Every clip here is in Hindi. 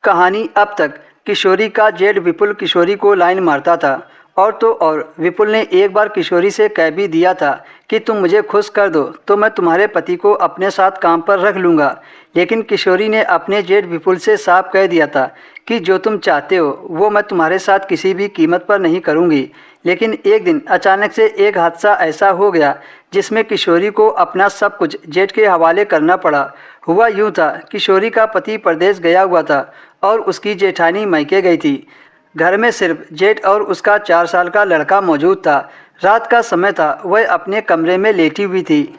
कहानी अब तक किशोरी का जेठ विपुल किशोरी को लाइन मारता था। और तो और विपुल ने एक बार किशोरी से कह भी दिया था कि तुम मुझे खुश कर दो तो मैं तुम्हारे पति को अपने साथ काम पर रख लूँगा। लेकिन किशोरी ने अपने जेठ विपुल से साफ कह दिया था कि जो तुम चाहते हो वो मैं तुम्हारे साथ किसी भी कीमत पर नहीं करूँगी। लेकिन एक दिन अचानक से एक हादसा ऐसा हो गया जिसमें किशोरी को अपना सब कुछ जेठ के हवाले करना पड़ा। हुआ यूँ था, किशोरी का पति परदेश गया हुआ था और उसकी जेठानी मायके गई थी। घर में सिर्फ जेठ और उसका 4 साल का लड़का मौजूद था। रात का समय था, वह अपने कमरे में लेटी हुई थी।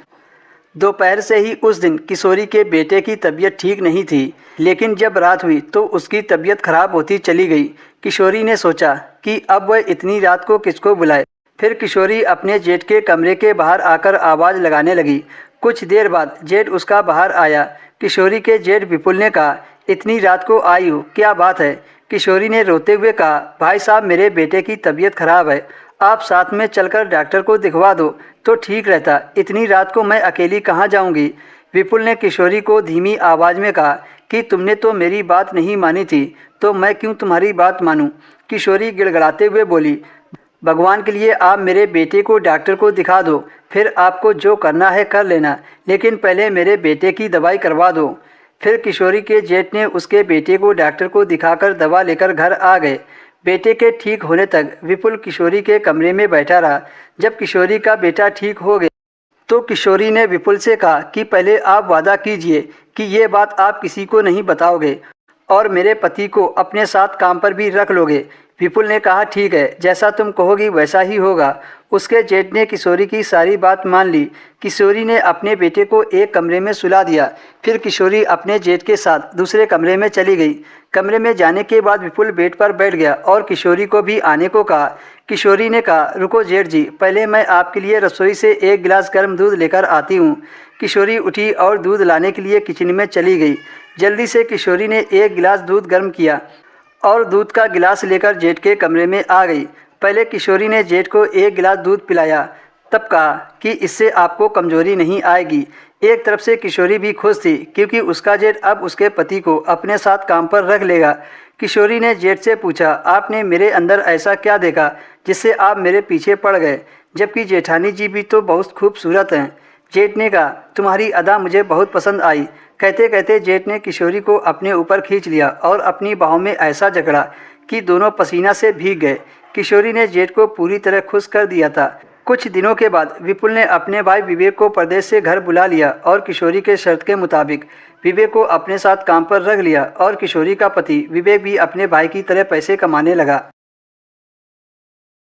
दोपहर से ही उस दिन किशोरी के बेटे की तबीयत ठीक नहीं थी, लेकिन जब रात हुई तो उसकी तबीयत खराब होती चली गई। किशोरी ने सोचा कि अब वह इतनी रात को किसको बुलाए। फिर किशोरी अपने जेठ के कमरे के बाहर आकर आवाज़ लगाने लगी। कुछ देर बाद जेठ उसका बाहर आया। किशोरी के जेठ विपुल ने कहा, इतनी रात को आई हो, क्या बात है? किशोरी ने रोते हुए कहा, भाई साहब मेरे बेटे की तबीयत खराब है, आप साथ में चलकर डॉक्टर को दिखवा दो तो ठीक रहता। इतनी रात को मैं अकेली कहाँ जाऊँगी? विपुल ने किशोरी को धीमी आवाज़ में कहा कि तुमने तो मेरी बात नहीं मानी थी तो मैं क्यों तुम्हारी बात मानूं? किशोरी गिड़गिड़ाते हुए बोली, भगवान के लिए आप मेरे बेटे को डॉक्टर को दिखा दो, फिर आपको जो करना है कर लेना, लेकिन पहले मेरे बेटे की दवाई करवा दो। फिर किशोरी के जेठ ने उसके बेटे को डॉक्टर को दिखाकर दवा लेकर घर आ गए। बेटे के ठीक होने तक विपुल किशोरी के कमरे में बैठा रहा। जब किशोरी का बेटा ठीक हो गया तो किशोरी ने विपुल से कहा कि पहले आप वादा कीजिए कि ये बात आप किसी को नहीं बताओगे और मेरे पति को अपने साथ काम पर भी रख लोगे। विपुल ने कहा, ठीक है, जैसा तुम कहोगी वैसा ही होगा। उसके जेठ ने किशोरी की सारी बात मान ली। किशोरी ने अपने बेटे को एक कमरे में सुला दिया। फिर किशोरी अपने जेठ के साथ दूसरे कमरे में चली गई। कमरे में जाने के बाद विपुल बेड पर बैठ गया और किशोरी को भी आने को कहा। किशोरी ने कहा, रुको जेठ जी, पहले मैं आपके लिए रसोई से एक गिलास गर्म दूध लेकर आती हूँ। किशोरी उठी और दूध लाने के लिए किचन में चली गई। जल्दी से किशोरी ने एक गिलास दूध गर्म किया और दूध का गिलास लेकर जेठ के कमरे में आ गई। पहले किशोरी ने जेठ को एक गिलास दूध पिलाया, तब कहा कि इससे आपको कमजोरी नहीं आएगी। एक तरफ से किशोरी भी खुश थी क्योंकि उसका जेठ अब उसके पति को अपने साथ काम पर रख लेगा। किशोरी ने जेठ से पूछा, आपने मेरे अंदर ऐसा क्या देखा जिससे आप मेरे पीछे पड़ गए, जबकि जेठानी जी भी तो बहुत खूबसूरत हैं। जेठ ने कहा, तुम्हारी अदा मुझे बहुत पसंद आई। कहते कहते जेठ ने किशोरी को अपने ऊपर खींच लिया और अपनी बाहों में ऐसा जकड़ा कि दोनों पसीना से भीग गए। किशोरी ने जेठ को पूरी तरह खुश कर दिया था। कुछ दिनों के बाद विपुल ने अपने भाई विवेक को परदेश से घर बुला लिया और किशोरी के शर्त के मुताबिक विवेक को अपने साथ काम पर रख लिया और किशोरी का पति विवेक भी अपने भाई की तरह पैसे कमाने लगा।